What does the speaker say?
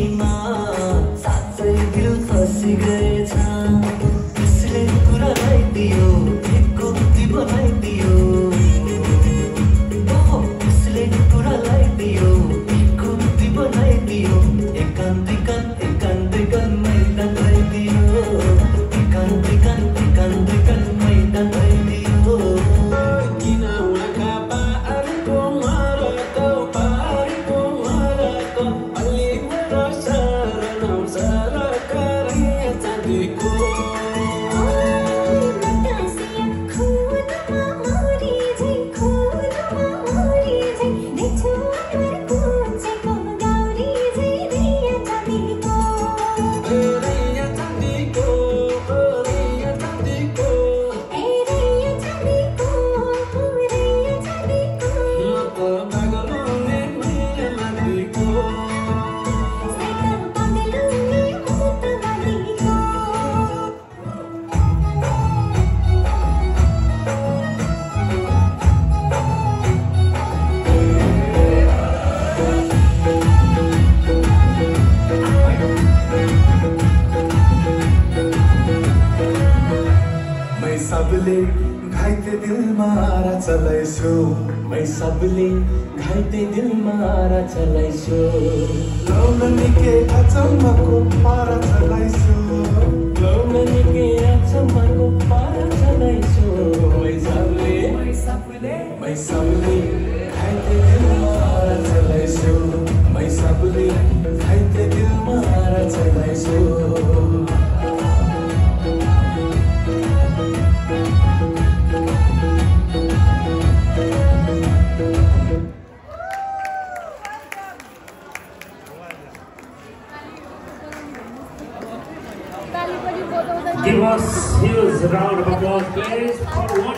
तिमीमा साँच्चै दिल फसी गएछ त्यसले कुरा लगाइदियो एक गुप्ती बनाइदियो त्यसले कुरा लगाइदियो एक गुप्ती बनाइदियो एकान्तिकन मैदान लगाइदियो एकान्तिकन मैदान लगाइदियो किन उहाँका पारको मरको अलिक रसर करिया चाँदीको सबले घाइते दिलमा आरा चलाइछु मैं सबले घाइते दिलमा आरा चलाइछु लाउन निकै अचम्मको पारा चलाइछु लाउन निकै अचम्मको पारा चलाइछु मैं सबले घाइते दिलमा आरा चलाइछु मैं सबले घाइते दिलमा आरा चलाइछु Give us a huge round of applause, please, for one.